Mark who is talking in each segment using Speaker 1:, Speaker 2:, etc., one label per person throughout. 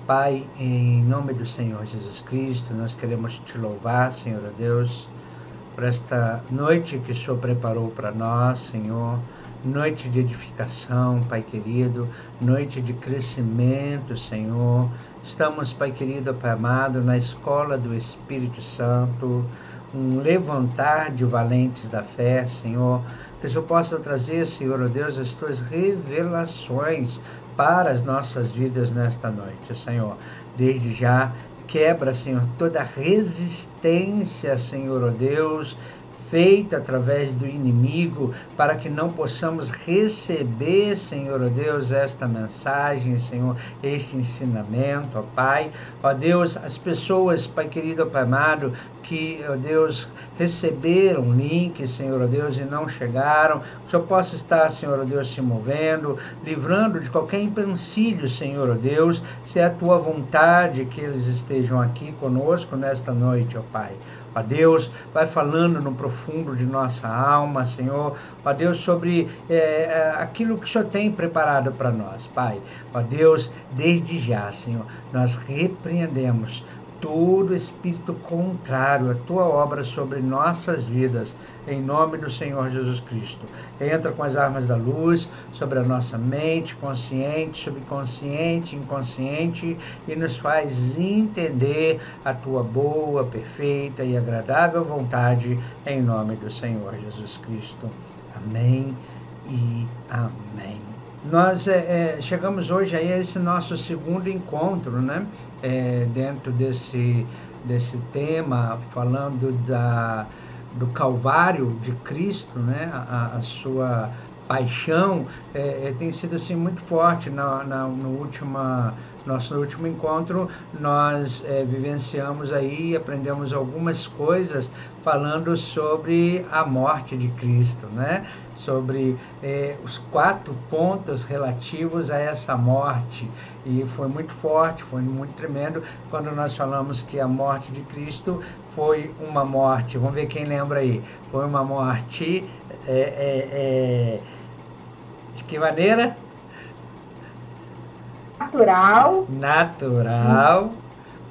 Speaker 1: Pai, em nome do Senhor Jesus Cristo, nós queremos te louvar, Senhor Deus, por esta noite que o Senhor preparou para nós, Senhor, noite de edificação, Pai querido, noite de crescimento, Senhor. Estamos, Pai querido, Pai amado, na escola do Espírito Santo, um levantar de valentes da fé, Senhor, que o Senhor possa trazer, Senhor Deus, as tuas revelações para as nossas vidas nesta noite, Senhor. Desde já, quebra, Senhor, toda resistência, Senhor Deus, feita através do inimigo, para que não possamos receber, Senhor Deus, esta mensagem, Senhor, este ensinamento, ó Pai. Ó Deus, as pessoas, Pai querido, Pai amado, que, ó Deus, receberam link, Senhor Deus, e não chegaram, que o Senhor possa estar, Senhor Deus, se movendo, livrando de qualquer empecilho, Senhor Deus, se é a Tua vontade que eles estejam aqui conosco nesta noite, ó Pai. Ó Deus, vai falando no profundo de nossa alma, Senhor, ó Deus, sobre aquilo que o Senhor tem preparado para nós, Pai. Ó Deus, desde já, Senhor, nós repreendemos todo espírito contrário à Tua obra sobre nossas vidas, em nome do Senhor Jesus Cristo. Entra com as armas da luz sobre a nossa mente, consciente, subconsciente, inconsciente, e nos faz entender a Tua boa, perfeita e agradável vontade, em nome do Senhor Jesus Cristo. Amém e amém. Nós chegamos hoje aí a esse nosso segundo encontro, né? Dentro desse tema, falando do Calvário de Cristo, né? A sua paixão tem sido assim muito forte. Nosso último encontro, nós vivenciamos aí, aprendemos algumas coisas falando sobre a morte de Cristo, né? Sobre os 4 pontos relativos a essa morte. E foi muito forte, foi muito tremendo, quando nós falamos que a morte de Cristo foi uma morte, vamos ver quem lembra aí, foi uma morte, de que maneira? Natural,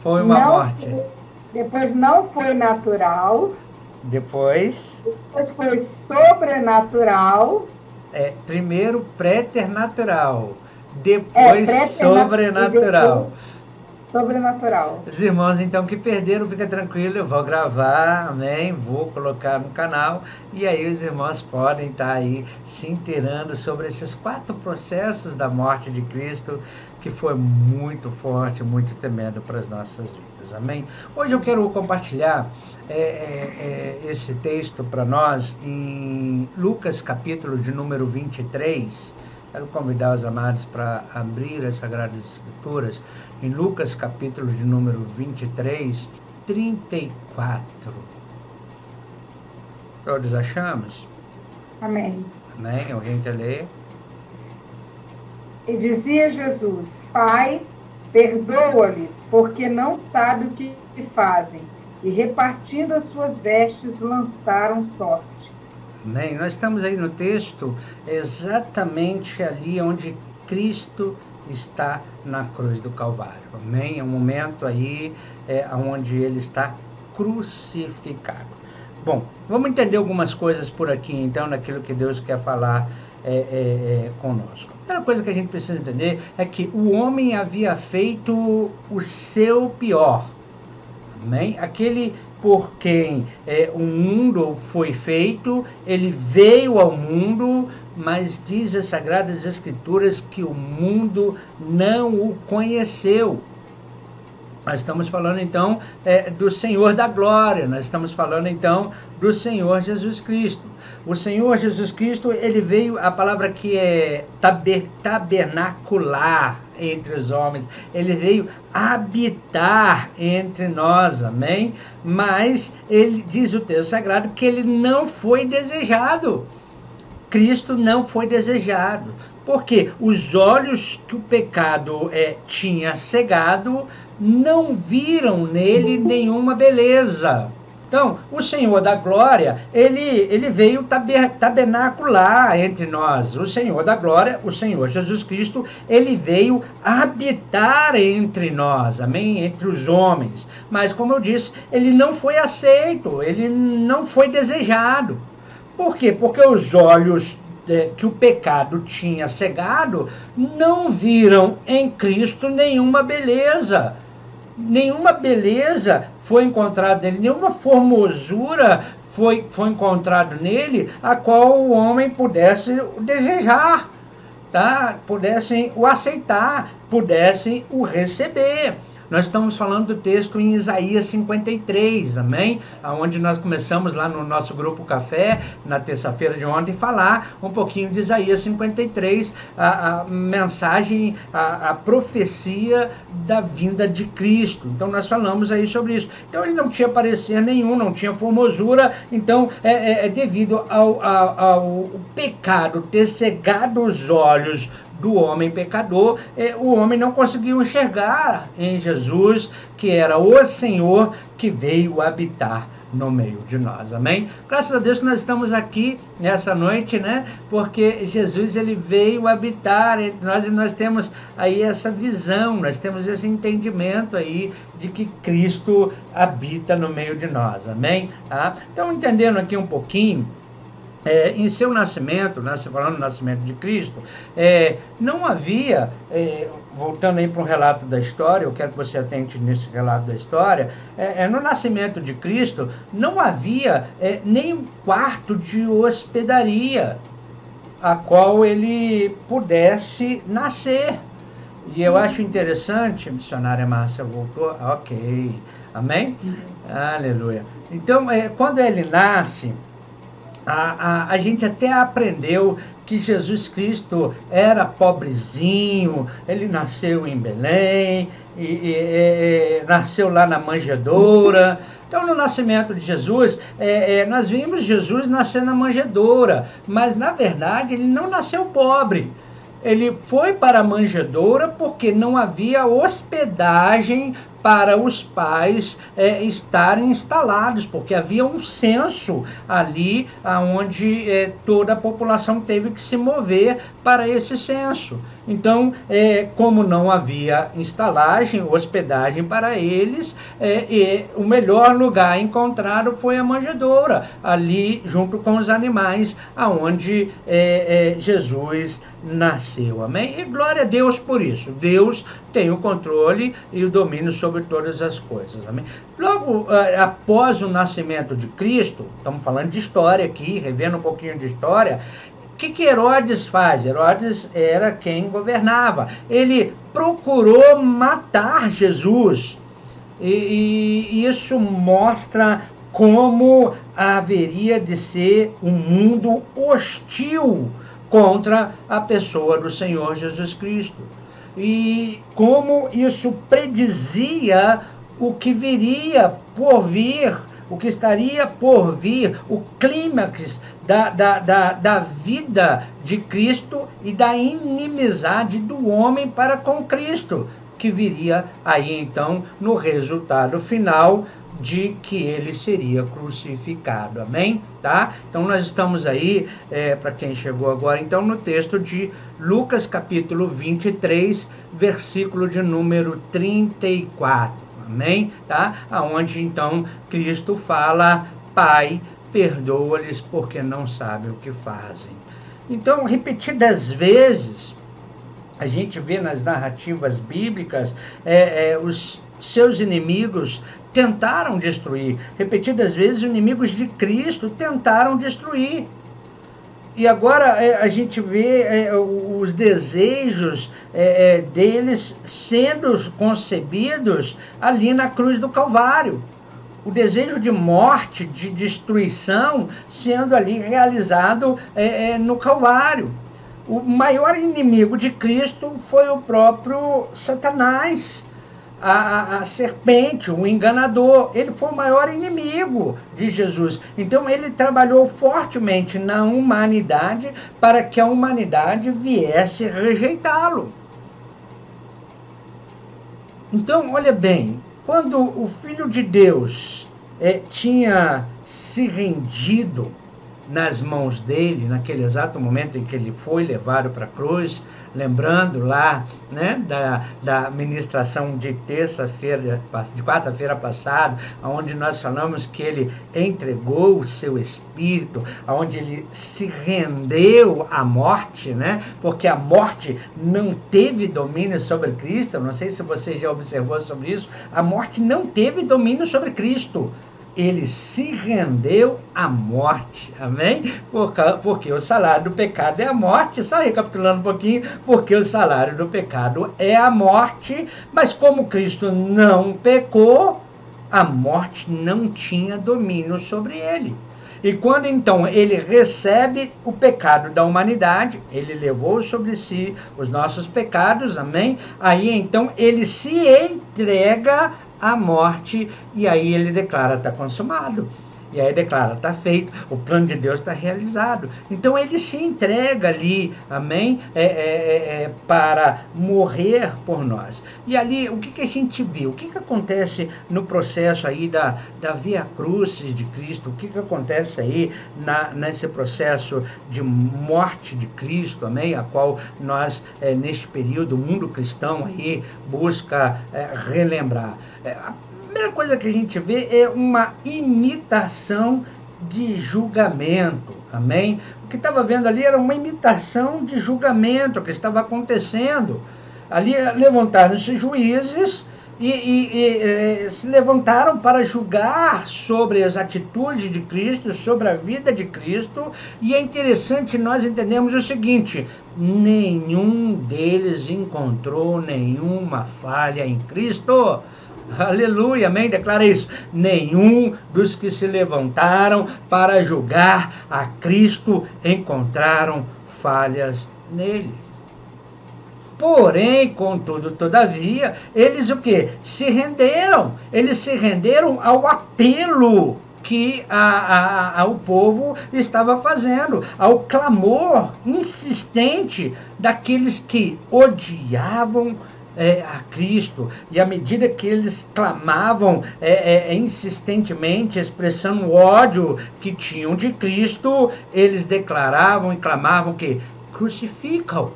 Speaker 1: foi uma morte.
Speaker 2: Depois não foi natural.
Speaker 1: Depois
Speaker 2: foi sobrenatural.
Speaker 1: Primeiro preternatural, depois sobrenatural.
Speaker 2: Sobrenatural.
Speaker 1: Os irmãos, então, que perderam, fica tranquilo, eu vou gravar, amém? Vou colocar no canal, e aí os irmãos podem estar aí se inteirando sobre esses 4 processos da morte de Cristo, que foi muito forte, muito tremendo para as nossas vidas, amém? Hoje eu quero compartilhar esse texto para nós em Lucas, capítulo de número 23. Quero convidar os amados para abrir as Sagradas Escrituras em Lucas, capítulo de número 23, 34. Todos achamos?
Speaker 2: Amém.
Speaker 1: Amém? Alguém quer ler?
Speaker 2: E dizia Jesus: Pai, perdoa-lhes, porque não sabem o que fazem. E repartindo as suas vestes, lançaram sorte.
Speaker 1: Amém? Nós estamos aí no texto, exatamente ali onde Cristo está na cruz do Calvário. Amém? É um momento aí onde ele está crucificado. Bom, vamos entender algumas coisas por aqui, então, daquilo que Deus quer falar conosco. A primeira coisa que a gente precisa entender é que o homem havia feito o seu pior. Amém? Aquele por quem o mundo foi feito, ele veio ao mundo, mas diz as Sagradas Escrituras que o mundo não o conheceu. Nós estamos falando então do Senhor da Glória, nós estamos falando então do Senhor Jesus Cristo. O Senhor Jesus Cristo, ele veio, a palavra que é tabernacular entre os homens, ele veio habitar entre nós, amém? Mas ele diz o texto sagrado que ele não foi desejado. Cristo não foi desejado, porque os olhos que o pecado tinha cegado não viram nele nenhuma beleza. Então, o Senhor da glória, ele veio tabernacular entre nós. O Senhor da glória, o Senhor Jesus Cristo, ele veio habitar entre nós, amém? Entre os homens. Mas, como eu disse, ele não foi aceito, ele não foi desejado. Por quê? Porque os olhos que o pecado tinha cegado não viram em Cristo nenhuma beleza. Nenhuma beleza foi encontrada nele, nenhuma formosura foi encontrado nele, a qual o homem pudesse desejar, tá? Pudessem o aceitar, pudessem o receber. Nós estamos falando do texto em Isaías 53, amém? Onde nós começamos lá no nosso grupo Café, na terça-feira de ontem, falar um pouquinho de Isaías 53, a mensagem, a profecia da vinda de Cristo. Então nós falamos aí sobre isso. Então ele não tinha parecer nenhum, não tinha formosura, então devido ao pecado ter cegado os olhos do homem pecador, o homem não conseguiu enxergar em Jesus, que era o Senhor que veio habitar no meio de nós, amém? Graças a Deus que nós estamos aqui nessa noite, né? Porque Jesus, ele veio habitar entre nós, e nós temos aí essa visão, nós temos esse entendimento aí de que Cristo habita no meio de nós, amém? Tá? Então, entendendo aqui um pouquinho, em seu nascimento, falando do nascimento de Cristo, não havia, voltando aí para um relato da história, eu quero que você atente nesse relato da história, no nascimento de Cristo não havia nem um quarto de hospedaria a qual ele pudesse nascer. E eu acho interessante, missionária Márcia voltou, ok, amém? Aleluia. Então, quando ele nasce, a gente até aprendeu que Jesus Cristo era pobrezinho, ele nasceu em Belém, nasceu lá na manjedoura. Então, no nascimento de Jesus, nós vimos Jesus nascer na manjedoura, mas, na verdade, ele não nasceu pobre. Ele foi para a manjedoura porque não havia hospedagem para os pais estarem instalados, porque havia um censo ali onde toda a população teve que se mover para esse censo. Então, como não havia instalagem, hospedagem para eles, o melhor lugar encontrado foi a manjedoura, ali junto com os animais, aonde Jesus nasceu, amém? E glória a Deus por isso. Deus tem o controle e o domínio sobre todas as coisas, amém? Logo após o nascimento de Cristo, estamos falando de história aqui, revendo um pouquinho de história, o que Herodes faz? Herodes era quem governava. Ele procurou matar Jesus, e isso mostra como haveria de ser um mundo hostil contra a pessoa do Senhor Jesus Cristo. E como isso predizia o que viria por vir, o que estaria por vir, o clímax da vida de Cristo e da inimizade do homem para com Cristo, que viria aí então no resultado final de que ele seria crucificado, amém? Tá? Então nós estamos aí, para quem chegou agora, então no texto de Lucas capítulo 23, versículo de número 34, amém? Tá? Aonde então Cristo fala: Pai, perdoa-lhes porque não sabem o que fazem. Então, repetidas vezes, a gente vê nas narrativas bíblicas, os seus inimigos tentaram destruir. Repetidas vezes, os inimigos de Cristo tentaram destruir. E agora a gente vê os desejos deles sendo concebidos ali na cruz do Calvário. O desejo de morte, de destruição, sendo ali realizado no Calvário. O maior inimigo de Cristo foi o próprio Satanás, a serpente, o enganador. Ele foi o maior inimigo de Jesus. Então ele trabalhou fortemente na humanidade para que a humanidade viesse rejeitá-lo. Então, olha bem, quando o Filho de Deus tinha se rendido nas mãos dele, naquele exato momento em que ele foi levado para a cruz, lembrando lá, né, da ministração de terça-feira, de quarta-feira passada, onde nós falamos que ele entregou o seu espírito, onde ele se rendeu à morte, né, porque a morte não teve domínio sobre Cristo. Não sei se você já observou sobre isso, a morte não teve domínio sobre Cristo. Ele se rendeu à morte, amém? Porque o salário do pecado é a morte. Só recapitulando um pouquinho, porque o salário do pecado é a morte, mas como Cristo não pecou, a morte não tinha domínio sobre ele. E quando então ele recebe o pecado da humanidade, ele levou sobre si os nossos pecados, amém? Aí então ele se entrega à morte, e aí ele declara: está consumado. E aí declara: está feito, o plano de Deus está realizado. Então ele se entrega ali, amém? Para morrer por nós. E ali, o que a gente viu? O que acontece no processo aí da Via Crucis de Cristo? O que acontece aí nesse processo de morte de Cristo, amém? A qual nós, neste período, o mundo cristão aí busca relembrar. A primeira coisa que a gente vê é uma imitação de julgamento, amém? O que estava vendo ali era uma imitação de julgamento que estava acontecendo. Ali levantaram-se juízes e se levantaram para julgar sobre as atitudes de Cristo, sobre a vida de Cristo. E é interessante nós entendermos o seguinte: nenhum deles encontrou nenhuma falha em Cristo. Aleluia, amém? Declara isso. Nenhum dos que se levantaram para julgar a Cristo encontraram falhas nele. Porém, contudo, todavia, eles o quê? Se renderam. Eles se renderam ao apelo que o povo estava fazendo, ao clamor insistente daqueles que odiavam a Cristo. E à medida que eles clamavam insistentemente, expressando o ódio que tinham de Cristo, eles declaravam e clamavam que crucificam.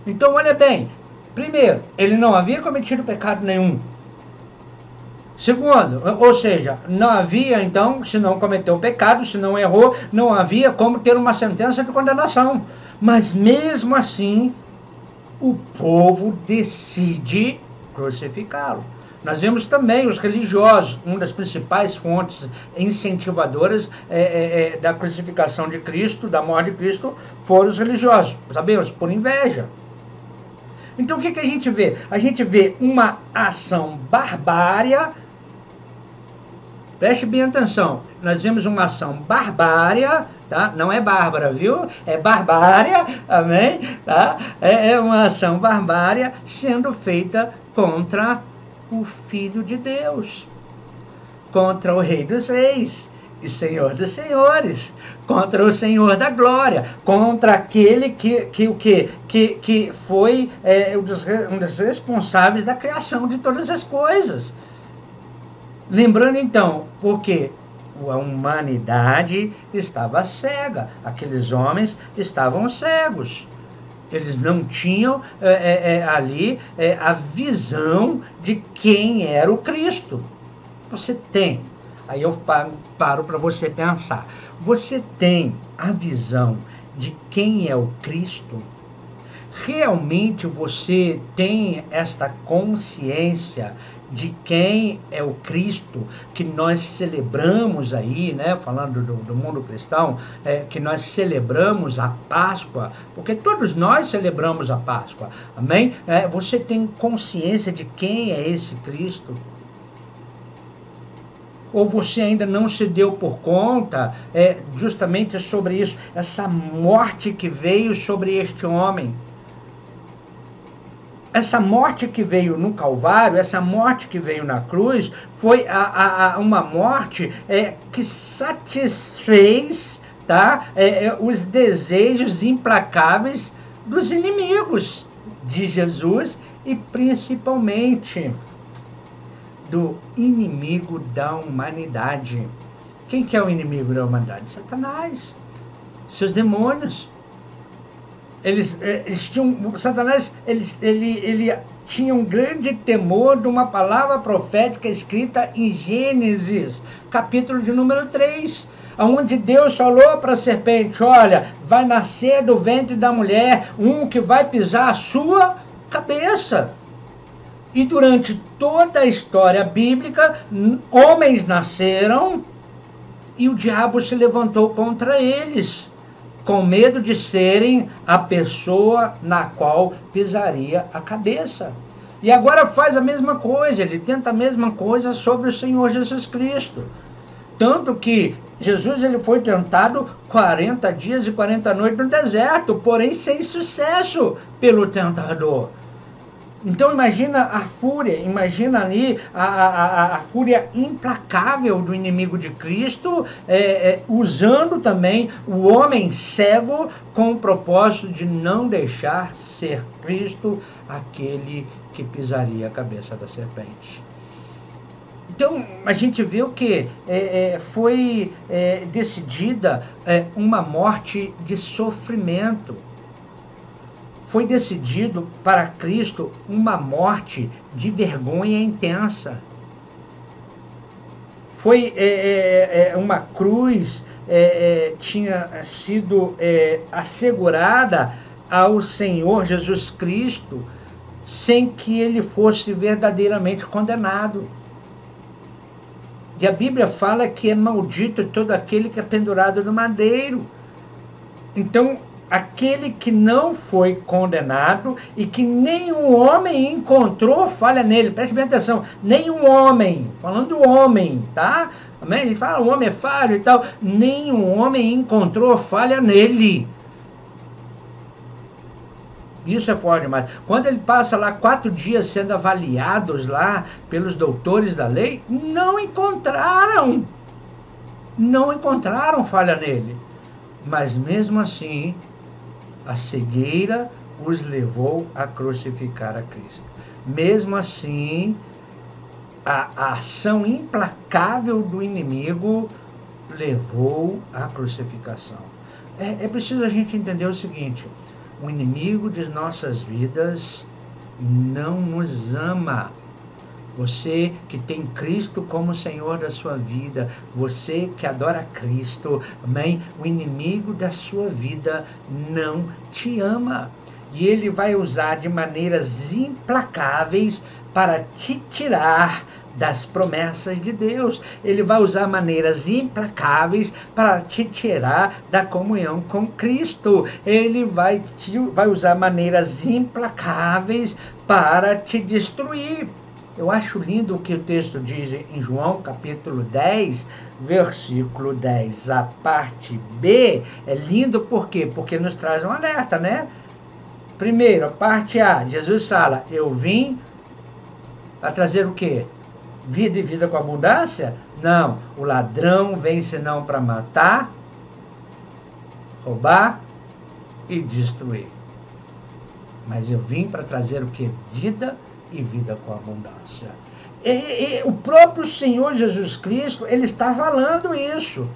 Speaker 1: Então, olha bem, primeiro, ele não havia cometido pecado nenhum. Segundo, ou seja, não havia, então, se não cometeu pecado, se não errou, não havia como ter uma sentença de condenação. Mas mesmo assim, o povo decide crucificá-lo. Nós vemos também os religiosos, uma das principais fontes incentivadoras da crucificação de Cristo, da morte de Cristo, foram os religiosos, sabemos, por inveja. Então o que a gente vê? A gente vê uma ação barbária. Preste bem atenção, nós vemos uma ação barbária, tá? Não é bárbara, viu? É barbária, amém? Tá? É uma ação barbária sendo feita contra o Filho de Deus, contra o Rei dos Reis e Senhor dos Senhores, contra o Senhor da Glória, contra aquele que foi um dos responsáveis da criação de todas as coisas. Lembrando então, porque a humanidade estava cega, aqueles homens estavam cegos. Eles não tinham ali a visão de quem era o Cristo. Você tem, aí eu paro para você pensar, você tem a visão de quem é o Cristo? Realmente você tem esta consciência de quem é o Cristo que nós celebramos aí, né? Falando do mundo cristão, que nós celebramos a Páscoa, porque todos nós celebramos a Páscoa, amém? Você tem consciência de quem é esse Cristo? Ou você ainda não se deu por conta justamente sobre isso, essa morte que veio sobre este homem? Essa morte que veio no Calvário, essa morte que veio na cruz, foi uma morte que satisfez, tá, os desejos implacáveis dos inimigos de Jesus e principalmente do inimigo da humanidade. Quem que é o inimigo da humanidade? Satanás, seus demônios. Eles tinham, Satanás, ele tinha um grande temor de uma palavra profética escrita em Gênesis, capítulo de número 3, onde Deus falou para a serpente: olha, vai nascer do ventre da mulher um que vai pisar a sua cabeça. E durante toda a história bíblica, homens nasceram e o diabo se levantou contra eles, com medo de serem a pessoa na qual pisaria a cabeça. E agora faz a mesma coisa, ele tenta a mesma coisa sobre o Senhor Jesus Cristo. Tanto que Jesus ele foi tentado 40 dias e 40 noites no deserto, porém sem sucesso pelo tentador. Então imagina a fúria, imagina ali a fúria implacável do inimigo de Cristo, usando também o homem cego com o propósito de não deixar ser Cristo aquele que pisaria a cabeça da serpente. Então a gente vê o que foi decidida uma morte de sofrimento. Foi decidido para Cristo uma morte de vergonha intensa. Foi uma cruz, tinha sido assegurada ao Senhor Jesus Cristo, sem que ele fosse verdadeiramente condenado. E a Bíblia fala que é maldito todo aquele que é pendurado no madeiro. Então, aquele que não foi condenado e que nenhum homem encontrou falha nele. Preste bem atenção, nenhum homem, falando homem, tá? Amém? Ele fala o homem é falho e tal, nenhum homem encontrou falha nele. Isso é forte demais. Quando ele passa lá 4 dias sendo avaliados lá pelos doutores da lei, não encontraram falha nele. Mas mesmo assim, a cegueira os levou a crucificar a Cristo. Mesmo assim, a ação implacável do inimigo levou à crucificação. É preciso a gente entender o seguinte: o inimigo de nossas vidas não nos ama. Você que tem Cristo como Senhor da sua vida, você que adora Cristo, amém? O inimigo da sua vida não te ama. E ele vai usar de maneiras implacáveis para te tirar das promessas de Deus. Ele vai usar maneiras implacáveis para te tirar da comunhão com Cristo. Ele vai usar maneiras implacáveis para te destruir. Eu acho lindo o que o texto diz em João, capítulo 10, versículo 10. A parte B é lindo por quê? Porque nos traz um alerta, né? Primeiro, a parte A, Jesus fala: eu vim a trazer o quê? Vida e vida com abundância? Não, o ladrão vem senão para matar, roubar e destruir. Mas eu vim para trazer o quê? Vida e vida com abundância. E o próprio Senhor Jesus Cristo, ele está falando isso.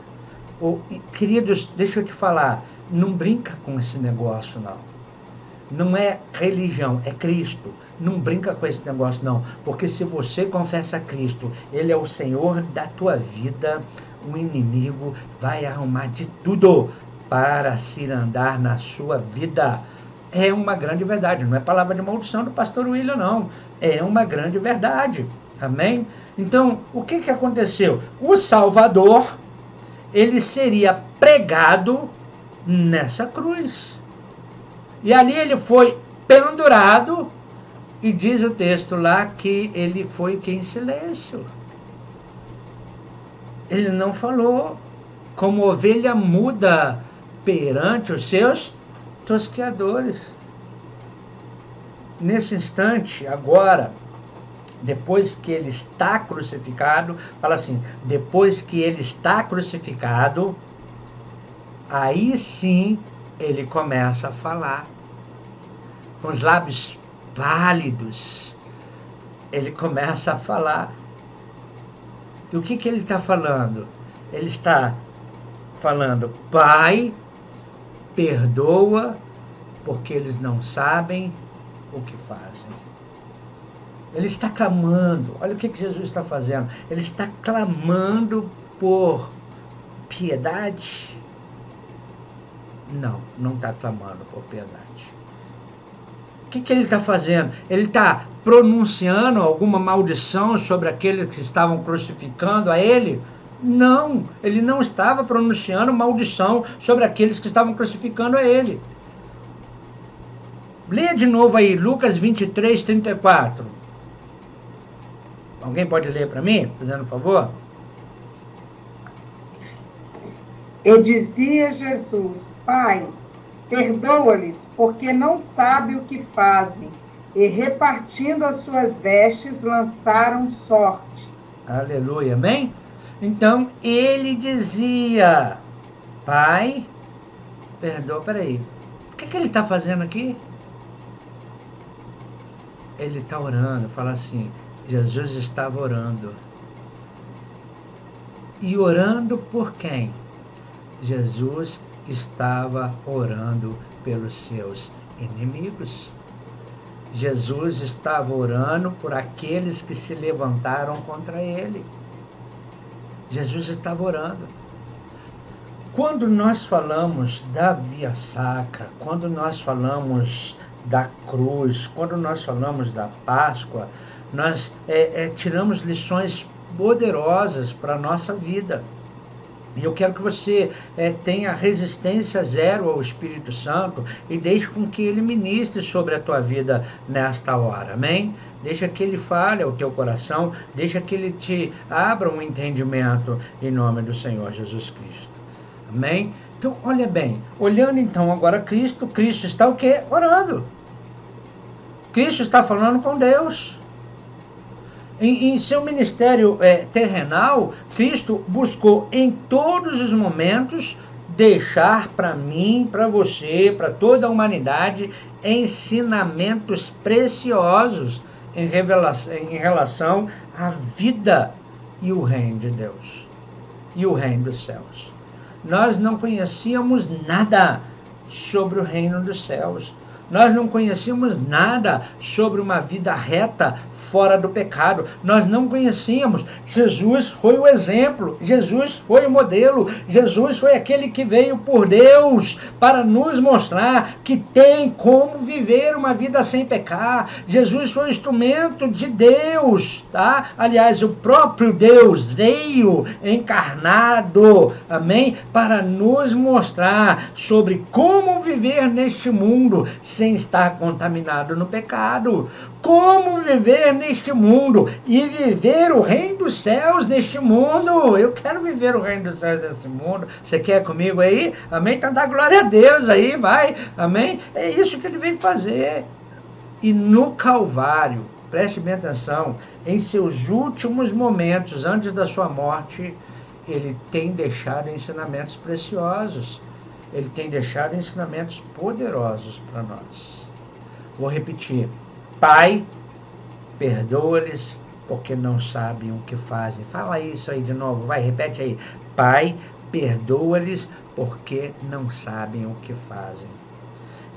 Speaker 1: Queridos, deixa eu te falar, não brinca com esse negócio, não. Não é religião, é Cristo. Não brinca com esse negócio, não. Porque se você confessa Cristo, ele é o Senhor da tua vida, o inimigo vai arrumar de tudo para se andar na sua vida. É uma grande verdade, não é palavra de maldição do pastor William, não. É uma grande verdade, amém? Então, o que aconteceu? O Salvador, ele seria pregado nessa cruz. E ali ele foi pendurado, e diz o texto lá que ele foi em silêncio. Ele não falou, como ovelha muda perante os seus tosqueadores. Nesse instante, agora, depois que ele está crucificado, fala assim, depois que ele está crucificado, aí sim ele começa a falar, com os lábios pálidos, ele começa a falar, E o que ele está falando? Ele está falando: Pai, perdoa, porque eles não sabem o que fazem. Ele está clamando. Olha o que Jesus está fazendo. Ele está clamando por piedade. Não está clamando por piedade. O que ele está fazendo? Ele está pronunciando alguma maldição sobre aqueles que estavam crucificando a ele? Não, ele não estava pronunciando maldição sobre aqueles que estavam crucificando a ele. Leia de novo aí, Lucas 23, 34. Alguém pode ler para mim, fazendo um favor?
Speaker 2: E dizia Jesus: Pai, perdoa-lhes, porque não sabem o que fazem. E repartindo as suas vestes, lançaram sorte.
Speaker 1: Aleluia, amém? Então, ele dizia: Pai, perdoa, peraí. O que ele está fazendo aqui? Ele está orando, fala assim, Jesus estava orando. E orando por quem? Jesus estava orando pelos seus inimigos. Jesus estava orando por aqueles que se levantaram contra ele. Jesus estava orando. Quando nós falamos da via sacra, quando nós falamos da cruz, quando nós falamos da Páscoa, nós tiramos lições poderosas para a nossa vida. E eu quero que você tenha resistência zero ao Espírito Santo e deixe com que ele ministre sobre a tua vida nesta hora, amém? Deixa que ele fale ao teu coração, deixa que ele te abra um entendimento em nome do Senhor Jesus Cristo, amém? Então, olha bem, olhando então agora Cristo está o quê? Orando. Cristo está falando com Deus. Em seu ministério terrenal, Cristo buscou em todos os momentos deixar para mim, para você, para toda a humanidade, ensinamentos preciosos em relação à vida e o reino de Deus e o reino dos céus. Nós não conhecíamos nada sobre o reino dos céus. Nós não conhecíamos nada sobre uma vida reta fora do pecado. Nós não conhecíamos. Jesus foi o exemplo. Jesus foi o modelo. Jesus foi aquele que veio por Deus para nos mostrar que tem como viver uma vida sem pecar. Jesus foi o instrumento de Deus, tá? Aliás, o próprio Deus veio encarnado, amém? Para nos mostrar sobre como viver neste mundo sem estar contaminado no pecado. Como viver neste mundo e viver o reino dos céus neste mundo. Eu quero viver o reino dos céus nesse mundo. Você quer comigo aí? Amém? Então dá glória a Deus aí, vai. Amém? É isso que ele veio fazer. E no Calvário, preste bem atenção, em seus últimos momentos, antes da sua morte, ele tem deixado ensinamentos preciosos. Ele tem deixado ensinamentos poderosos para nós. Vou repetir. Pai, perdoa-lhes, porque não sabem o que fazem. Fala isso aí de novo, vai, repete aí. Pai, perdoa-lhes, porque não sabem o que fazem.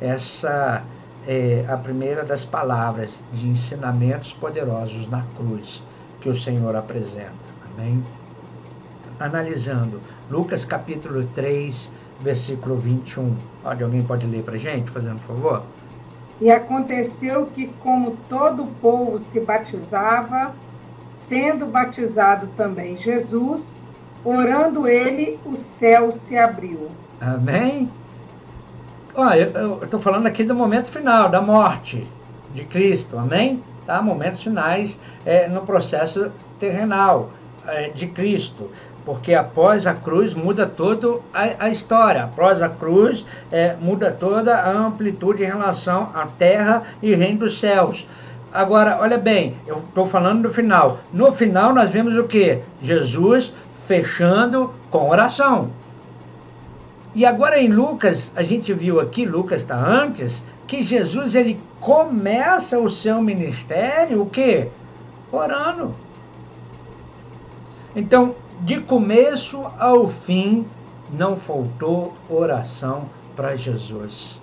Speaker 1: Essa é a primeira das palavras de ensinamentos poderosos na cruz que o Senhor apresenta. Amém? Analisando, Lucas capítulo 3, versículo 21. Alguém pode ler para a gente, fazendo um favor?
Speaker 2: E aconteceu que, como todo o povo se batizava, sendo batizado também Jesus, orando ele, o céu se abriu.
Speaker 1: Amém? Olha, eu estou falando aqui do momento final, da morte de Cristo, amém? Tá? Momentos finais no processo terrenal de Cristo. Porque após a cruz muda toda a história. Após a cruz muda toda a amplitude em relação à terra e reino dos céus. Agora, olha bem, eu estou falando do final. No final nós vemos o quê? Jesus fechando com oração. E agora em Lucas, a gente viu aqui, Lucas está antes, que Jesus ele começa o seu ministério, o quê? Orando. Então, de começo ao fim, não faltou oração para Jesus.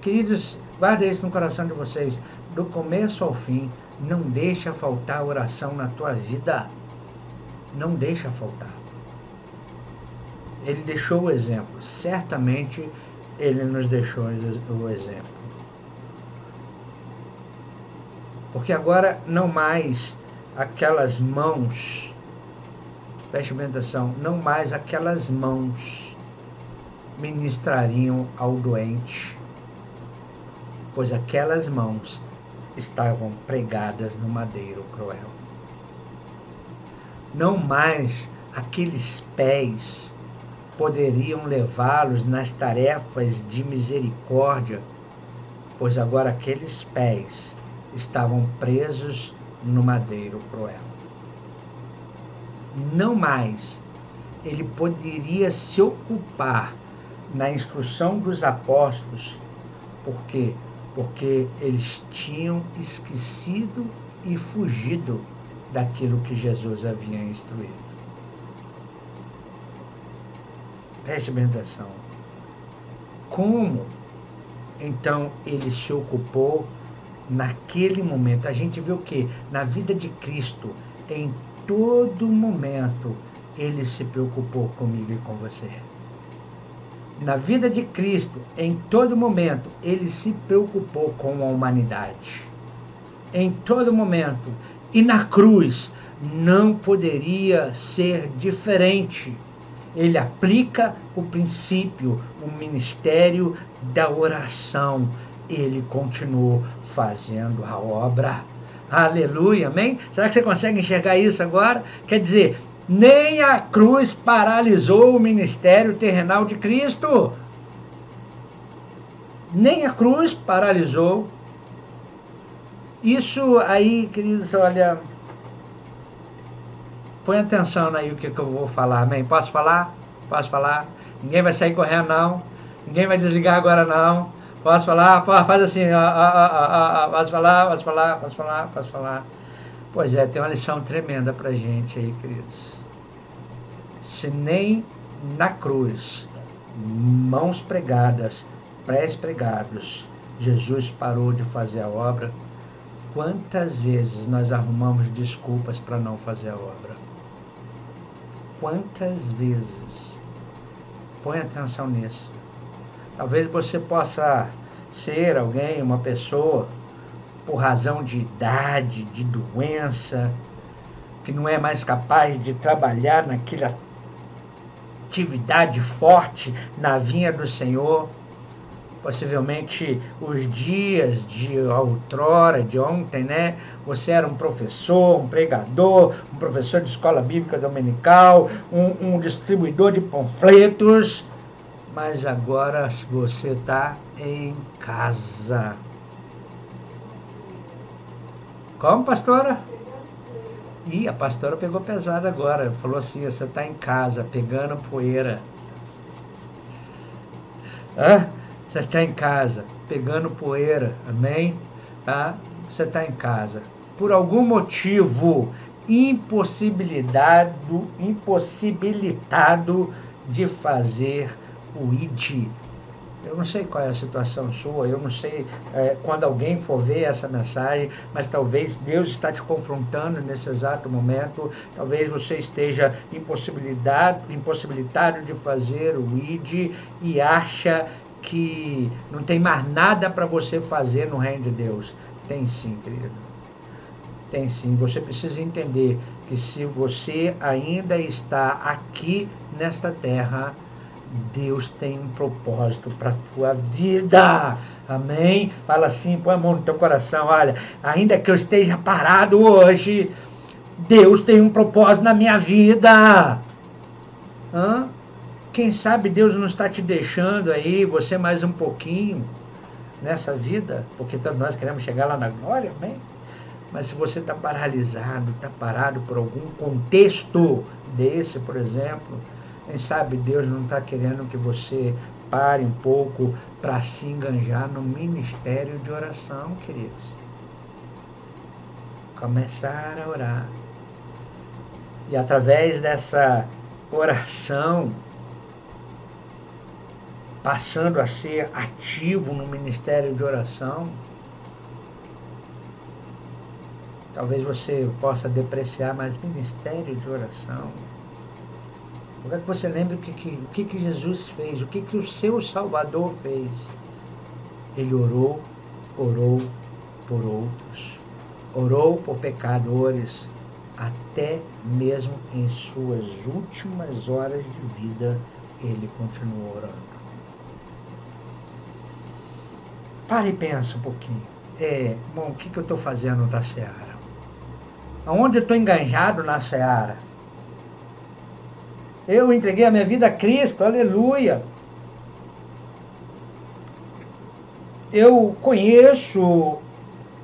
Speaker 1: Queridos, guarda isso no coração de vocês. Do começo ao fim, não deixa faltar oração na tua vida. Não deixa faltar. Ele deixou o exemplo. Certamente, ele nos deixou o exemplo. Porque agora não mais aquelas mãos, preste bem atenção, não mais aquelas mãos ministrariam ao doente, pois aquelas mãos estavam pregadas no madeiro cruel. Não mais aqueles pés poderiam levá-los nas tarefas de misericórdia, pois agora aqueles pés estavam presos no madeiro cruel. Não mais ele poderia se ocupar na instrução dos apóstolos. Por quê? Porque eles tinham esquecido e fugido daquilo que Jesus havia instruído. Preste bem atenção. Como, então, ele se ocupou naquele momento? A gente vê o quê? Na vida de Cristo, em todo momento, ele se preocupou comigo e com você. Na vida de Cristo, em todo momento, ele se preocupou com a humanidade. Em todo momento. E na cruz, não poderia ser diferente. Ele aplica o princípio, o ministério da oração. Ele continuou fazendo a obra. Aleluia, amém? Será que você consegue enxergar isso agora? Quer dizer, nem a cruz paralisou o ministério terrenal de Cristo. Nem a cruz paralisou. Isso aí, queridos, olha, põe atenção aí o que eu vou falar, amém? Posso falar? Posso falar? Ninguém vai sair correndo, não. Ninguém vai desligar agora, não. Posso falar? Faz assim, posso falar, posso falar, posso falar, posso falar. Pois é, tem uma lição tremenda pra gente aí, queridos. Se nem na cruz, mãos pregadas, pés pregados, Jesus parou de fazer a obra, quantas vezes nós arrumamos desculpas para não fazer a obra? Quantas vezes? Põe atenção nisso. Talvez você possa ser alguém, uma pessoa, por razão de idade, de doença, que não é mais capaz de trabalhar naquela atividade forte na vinha do Senhor. Possivelmente os dias de outrora, de ontem, né? Você era um professor, um pregador, um professor de escola bíblica dominical, um distribuidor de panfletos, mas agora você está em casa. Como, pastora? Ih, a pastora pegou pesado agora. Falou assim, você está em casa, pegando poeira. Você está em casa, pegando poeira. Amém? Tá? Você está em casa. Por algum motivo, impossibilitado de fazer o ID. Eu não sei qual é a situação sua, eu não sei quando alguém for ver essa mensagem, mas talvez Deus está te confrontando nesse exato momento, talvez você esteja impossibilitado de fazer o ID e acha que não tem mais nada para você fazer no reino de Deus. Tem sim, querido. Tem sim. Você precisa entender que se você ainda está aqui nesta terra, Deus tem um propósito para a tua vida. Amém? Fala assim, põe a mão no teu coração. Olha, ainda que eu esteja parado hoje, Deus tem um propósito na minha vida. Quem sabe Deus não está te deixando aí, você mais um pouquinho nessa vida, porque todos nós queremos chegar lá na glória, amém? Mas se você está paralisado, está parado por algum contexto desse, por exemplo, quem sabe Deus não está querendo que você pare um pouco para se enganjar no ministério de oração, queridos. Começar a orar. E através dessa oração, passando a ser ativo no ministério de oração, talvez você possa depreciar, mas ministério de oração. Eu quero que você lembre o que Jesus fez, o que o seu Salvador fez. Ele orou por outros, orou por pecadores, até mesmo em suas últimas horas de vida, ele continuou orando. Para e pensa um pouquinho. Bom, o que eu estou fazendo na seara? Aonde eu estou enganjado na seara? Eu entreguei a minha vida a Cristo, aleluia. Eu conheço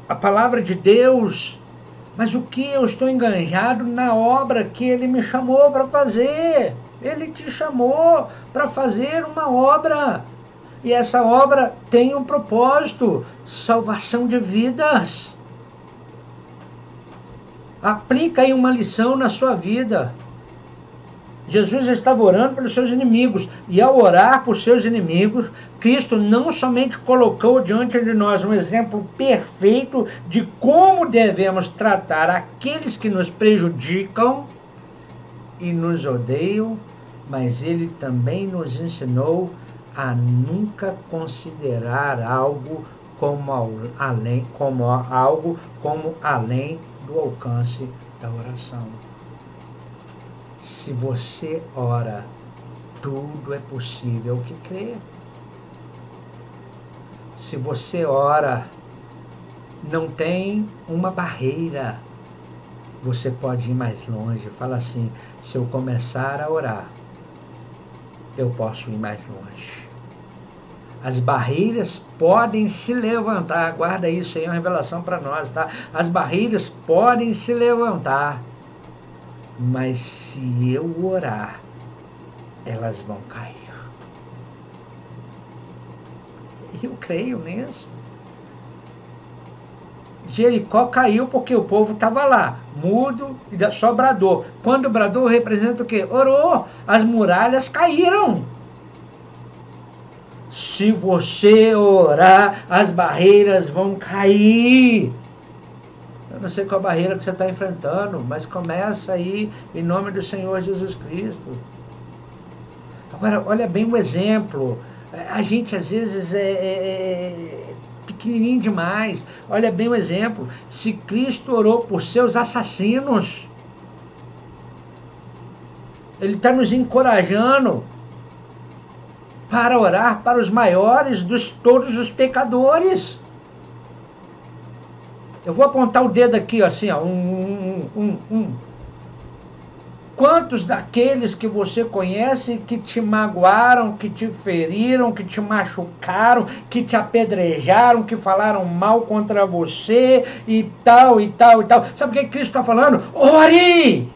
Speaker 1: a palavra de Deus, mas o que eu estou enganjado na obra que Ele me chamou para fazer? Ele te chamou para fazer uma obra. E essa obra tem um propósito: salvação de vidas. Aplica aí uma lição na sua vida. Jesus estava orando pelos seus inimigos, e ao orar por seus inimigos, Cristo não somente colocou diante de nós um exemplo perfeito de como devemos tratar aqueles que nos prejudicam e nos odeiam, mas Ele também nos ensinou a nunca considerar algo como além do alcance da oração. Se você ora, tudo é possível que crê. Se você ora, não tem uma barreira. Você pode ir mais longe. Fala assim: se eu começar a orar, eu posso ir mais longe. As barreiras podem se levantar. Guarda isso aí, é uma revelação para nós, tá? As barreiras podem se levantar. Mas se eu orar, elas vão cair. Eu creio nisso. Jericó caiu porque o povo estava lá, mudo e só bradou. Quando bradou, representa o quê? Orou. As muralhas caíram. Se você orar, as barreiras vão cair. Eu não sei qual barreira que você está enfrentando, mas começa aí em nome do Senhor Jesus Cristo. Agora, olha bem o exemplo. A gente às vezes é pequenininho demais. Olha bem o exemplo. Se Cristo orou por seus assassinos, Ele está nos encorajando para orar para os maiores de todos os pecadores. Eu vou apontar o dedo aqui, assim, ó. Quantos daqueles que você conhece que te magoaram, que te feriram, que te machucaram, que te apedrejaram, que falaram mal contra você e tal, e tal, e tal. Sabe o que Cristo está falando? Ore!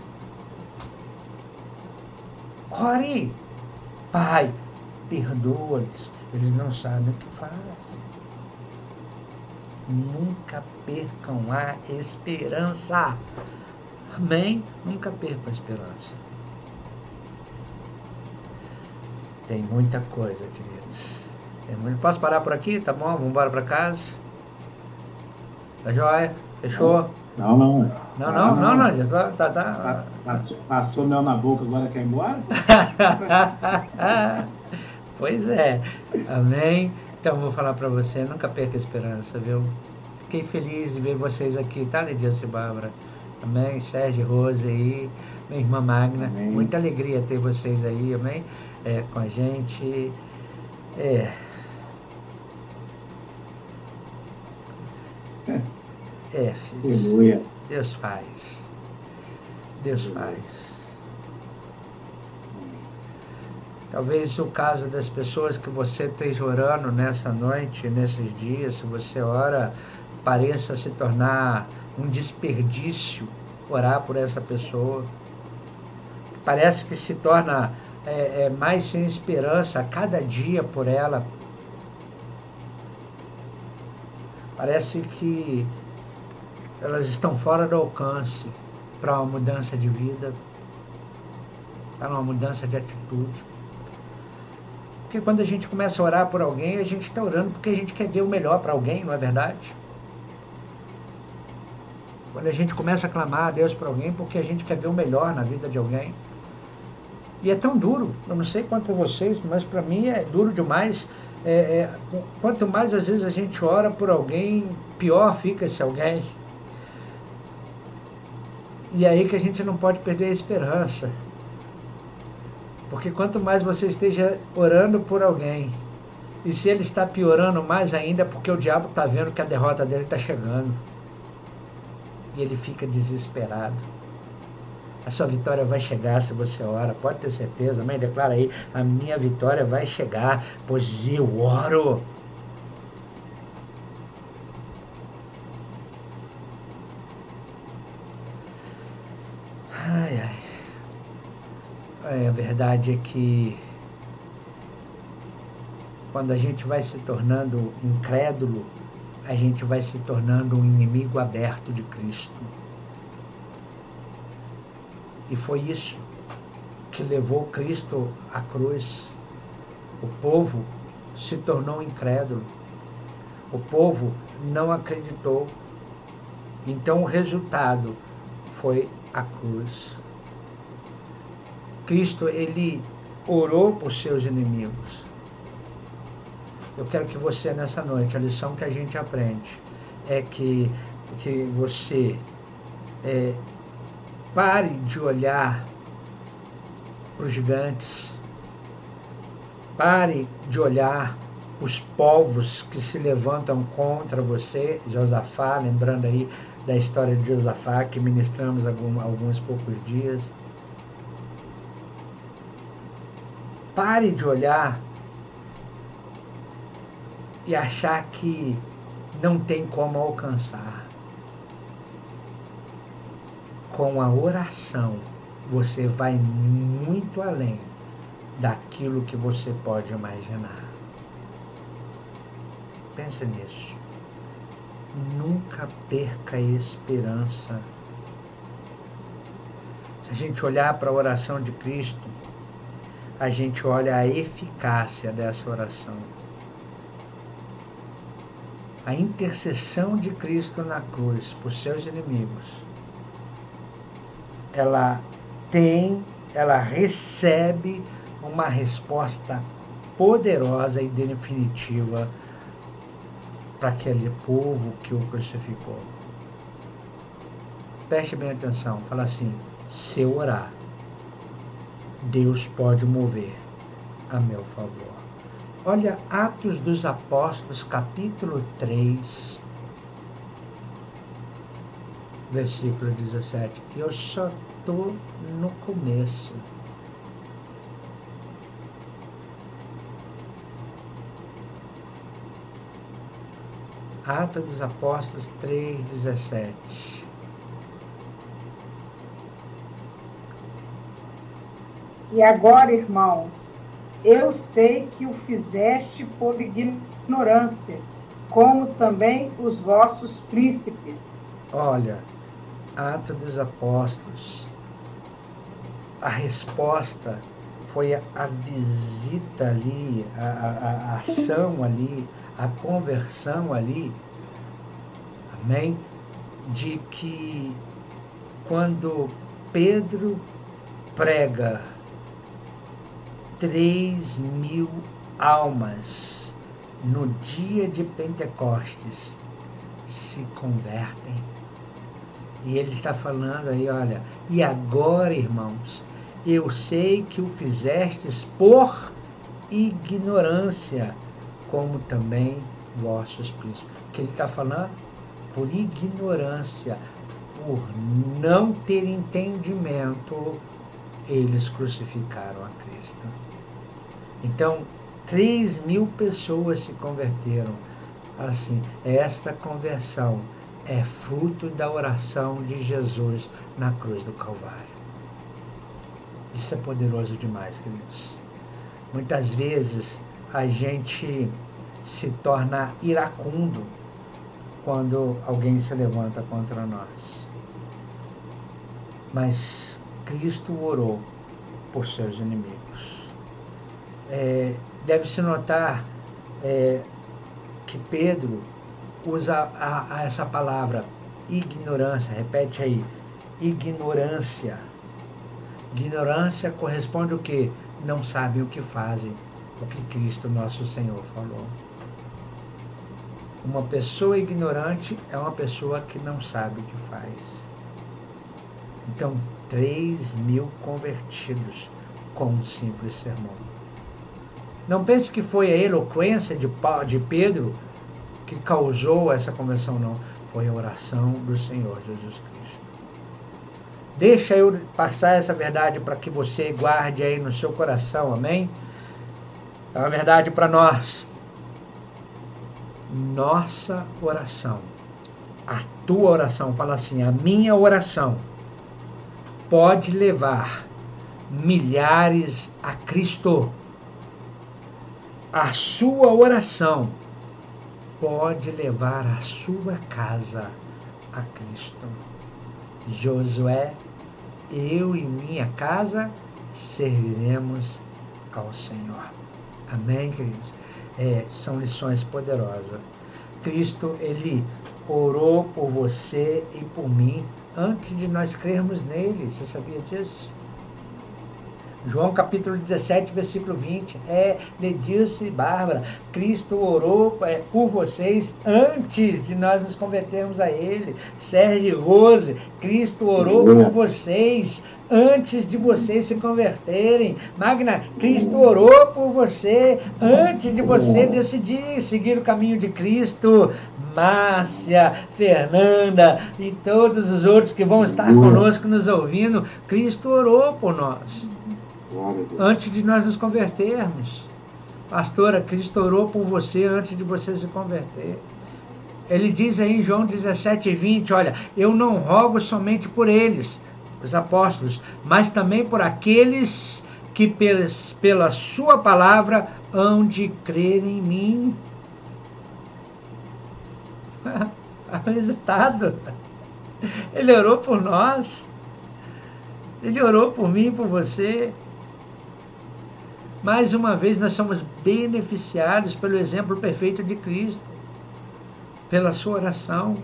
Speaker 1: Ore! Pai, perdoa-lhes, eles não sabem o que fazem. Nunca percam a esperança. Amém? Nunca percam a esperança. Tem muita coisa, queridos. Posso parar por aqui? Tá bom? Vamos embora para casa? Tá joia? Fechou?
Speaker 3: Não.
Speaker 1: Não. Já tá.
Speaker 3: Passou mel na boca, agora quer ir embora?
Speaker 1: Pois é. Amém? Então, vou falar para você, nunca perca a esperança, viu? Fiquei feliz de ver vocês aqui, tá, Lidice e Bárbara? Amém? Sérgio e Rose aí, minha irmã Magna. Amém. Muita alegria ter vocês aí, amém? Com a gente. Filhos.
Speaker 3: Aleluia.
Speaker 1: Deus faz. Deus faz. Talvez o caso das pessoas que você esteja orando nessa noite, nesses dias, se você ora, pareça se tornar um desperdício orar por essa pessoa. Parece que se torna mais sem esperança a cada dia por ela. Parece que elas estão fora do alcance para uma mudança de vida. está numa mudança de atitude. Porque quando a gente começa a orar por alguém, a gente está orando porque a gente quer ver o melhor para alguém, não é verdade? Quando a gente começa a clamar a Deus por alguém, porque a gente quer ver o melhor na vida de alguém. E é tão duro, eu não sei quanto a vocês, mas para mim é duro demais. Quanto mais às vezes a gente ora por alguém, pior fica esse alguém. E é aí que a gente não pode perder a esperança. Porque quanto mais você esteja orando por alguém, e se ele está piorando mais ainda, é porque o diabo está vendo que a derrota dele está chegando. E ele fica desesperado. A sua vitória vai chegar se você ora, pode ter certeza. Amém? Declara aí, a minha vitória vai chegar, pois eu oro. Ai, ai. A verdade é que quando a gente vai se tornando incrédulo, a gente vai se tornando um inimigo aberto de Cristo. E foi isso que levou Cristo à cruz. O povo se tornou incrédulo. O povo não acreditou. Então o resultado foi a cruz. Cristo, ele orou por seus inimigos. Eu quero que você, nessa noite, a lição que a gente aprende é que você pare de olhar para os gigantes, pare de olhar os povos que se levantam contra você. Josafá, lembrando aí da história de Josafá, que ministramos alguns poucos dias. Pare de olhar e achar que não tem como alcançar. Com a oração, você vai muito além daquilo que você pode imaginar. Pense nisso. Nunca perca a esperança. Se a gente olhar para a oração de Cristo, a gente olha a eficácia dessa oração. A intercessão de Cristo na cruz por seus inimigos, ela recebe uma resposta poderosa e definitiva para aquele povo que o crucificou. Preste bem atenção, fala assim: se eu orar, Deus pode mover a meu favor. Olha Atos dos Apóstolos, capítulo 3, versículo 17. Eu só estou no começo. Atos dos Apóstolos 3, 17.
Speaker 2: E agora, irmãos, eu sei que o fizeste por ignorância, como também os vossos príncipes.
Speaker 1: Olha, Atos dos Apóstolos, a resposta foi a visita ali, a ação ali, a conversão ali, amém? De que quando Pedro prega, 3.000 almas no dia de Pentecostes se convertem. E ele está falando aí, olha, e agora, irmãos, eu sei que o fizestes por ignorância, como também vossos príncipes. O que ele está falando? Por ignorância, por não ter entendimento, eles crucificaram a Cristo. Então, 3.000 pessoas se converteram. Assim, esta conversão é fruto da oração de Jesus na cruz do Calvário. Isso é poderoso demais, queridos. Muitas vezes a gente se torna iracundo quando alguém se levanta contra nós. Mas Cristo orou por seus inimigos. Deve-se notar que Pedro usa essa palavra ignorância. Repete aí, ignorância. Ignorância corresponde ao quê? Não sabem o que fazem, o que Cristo nosso Senhor falou. Uma pessoa ignorante é uma pessoa que não sabe o que faz. Então, 3.000 convertidos com um simples sermão. Não pense que foi a eloquência de Pedro que causou essa conversão, não. Foi a oração do Senhor Jesus Cristo. Deixa eu passar essa verdade para que você guarde aí no seu coração, amém? É uma verdade para nós. Nossa oração, a tua oração, fala assim, a minha oração pode levar milhares a Cristo. A sua oração pode levar a sua casa a Cristo. Josué, eu e minha casa serviremos ao Senhor. Amém, queridos? São lições poderosas. Cristo, Ele orou por você e por mim antes de nós crermos nele. Você sabia disso? João capítulo 17, versículo 20. Ledilce e Bárbara, Cristo orou por vocês antes de nós nos convertermos a Ele. Sérgio e Rose, Cristo orou por vocês antes de vocês se converterem. Magna, Cristo orou por você antes de você decidir seguir o caminho de Cristo. Márcia, Fernanda e todos os outros que vão estar conosco nos ouvindo, Cristo orou por nós antes de nós nos convertermos. Pastora, Cristo orou por você antes de você se converter. Ele diz aí em João 17:20, olha, eu não rogo somente por eles, os apóstolos, mas também por aqueles que pela sua palavra hão de crer em mim. O resultado, Ele orou por nós, Ele orou por mim e por você. Mais uma vez nós somos beneficiados pelo exemplo perfeito de Cristo, pela sua oração.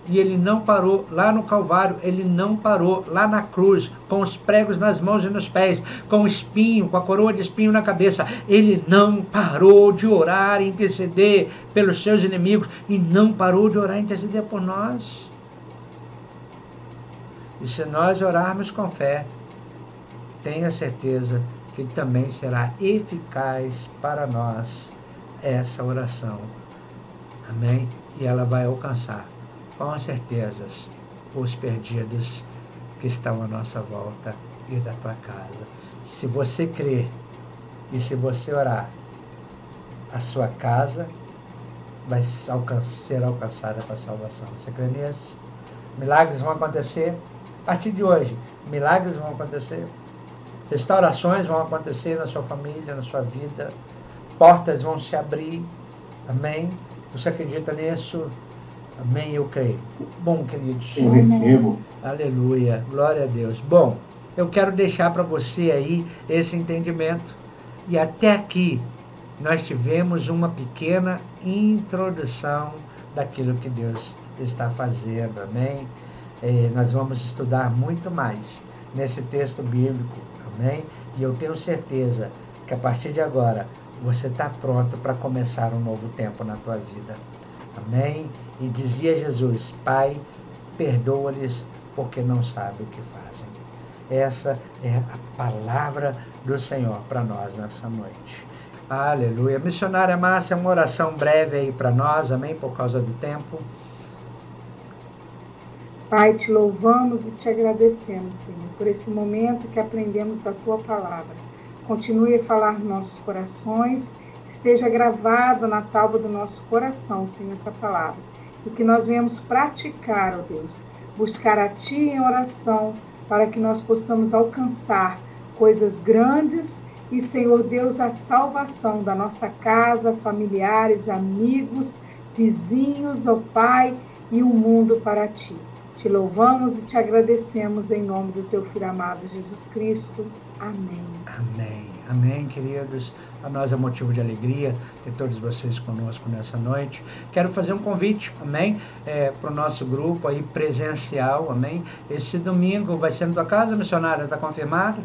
Speaker 1: E Ele não parou lá no Calvário, Ele não parou lá na cruz, com os pregos nas mãos e nos pés, com o espinho, com a coroa de espinho na cabeça. Ele não parou de orar e interceder pelos seus inimigos, e não parou de orar e interceder por nós. E se nós orarmos com fé, tenha certeza que também será eficaz para nós essa oração. Amém? E ela vai alcançar, com certeza, os perdidos que estão à nossa volta e da tua casa. Se você crer e se você orar, a sua casa vai ser alcançada com a salvação. Você crê nisso? Milagres vão acontecer. A partir de hoje, milagres vão acontecer. Restaurações vão acontecer na sua família, na sua vida. Portas vão se abrir. Amém? Você acredita nisso? Amém, eu creio. Bom, queridos.
Speaker 3: Eu recebo.
Speaker 1: Aleluia. Glória a Deus. Bom, eu quero deixar para você aí esse entendimento. E até aqui nós tivemos uma pequena introdução daquilo que Deus está fazendo. Amém? Nós vamos estudar muito mais nesse texto bíblico. Amém? E eu tenho certeza que a partir de agora você está pronto para começar um novo tempo na tua vida. Amém? E dizia Jesus, Pai, perdoa-lhes porque não sabem o que fazem. Essa é a palavra do Senhor para nós nessa noite. Aleluia. Missionária Márcia, uma oração breve aí para nós, amém? Por causa do tempo.
Speaker 2: Pai, te louvamos e te agradecemos, Senhor, por esse momento que aprendemos da Tua palavra. Continue a falar nos nossos corações, esteja gravado na tábua do nosso coração, Senhor, essa palavra. E que nós venhamos praticar, ó Deus, buscar a Ti em oração, para que nós possamos alcançar coisas grandes e, Senhor Deus, a salvação da nossa casa, familiares, amigos, vizinhos, ó Pai, e o mundo para Ti. Te louvamos e te agradecemos em nome do teu Filho amado Jesus Cristo. Amém.
Speaker 1: Amém. Amém, queridos. A nós é motivo de alegria ter todos vocês conosco nessa noite. Quero fazer um convite, amém, para o nosso grupo aí presencial, amém. Esse domingo vai ser na tua casa, missionária, está confirmado?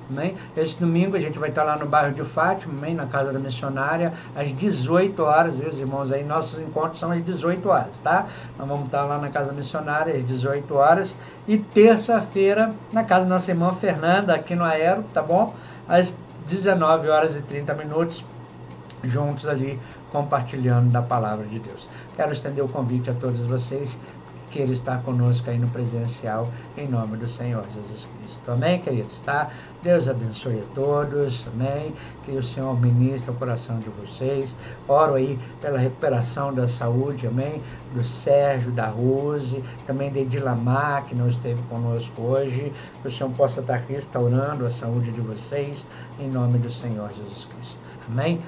Speaker 1: Amém? Esse domingo a gente vai estar lá no bairro de Fátima, amém? Na casa da missionária, às 18 horas, viu, irmãos? Aí nossos encontros são às 18 horas, tá? Nós vamos estar lá na casa da missionária às 18 horas e terça-feira na casa da nossa irmã Fernanda, aqui no Aero, tá bom? Às 19 horas e 30 minutos, juntos ali, compartilhando da palavra de Deus. Quero estender o convite a todos vocês que Ele está conosco aí no presencial, em nome do Senhor Jesus Cristo. Amém, queridos? Tá? Deus abençoe a todos, amém? Que o Senhor ministre o coração de vocês. Oro aí pela recuperação da saúde, amém? Do Sérgio, da Rose, também de Edilamar, que não esteve conosco hoje. Que o Senhor possa estar restaurando a saúde de vocês, em nome do Senhor Jesus Cristo. Amém?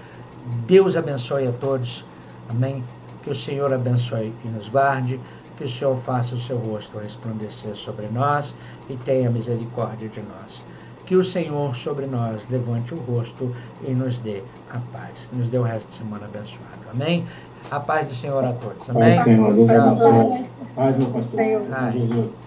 Speaker 1: Deus abençoe a todos, amém? Que o Senhor abençoe e nos guarde. Que o Senhor faça o seu rosto resplandecer sobre nós e tenha misericórdia de nós. Que o Senhor sobre nós levante o rosto e nos dê a paz. Que nos dê o resto de semana abençoado. Amém? A paz do Senhor a todos. Amém?
Speaker 3: Paz, Senhor.
Speaker 2: Senhor.
Speaker 3: Paz, meu pastor.
Speaker 2: Senhor.
Speaker 3: Jesus.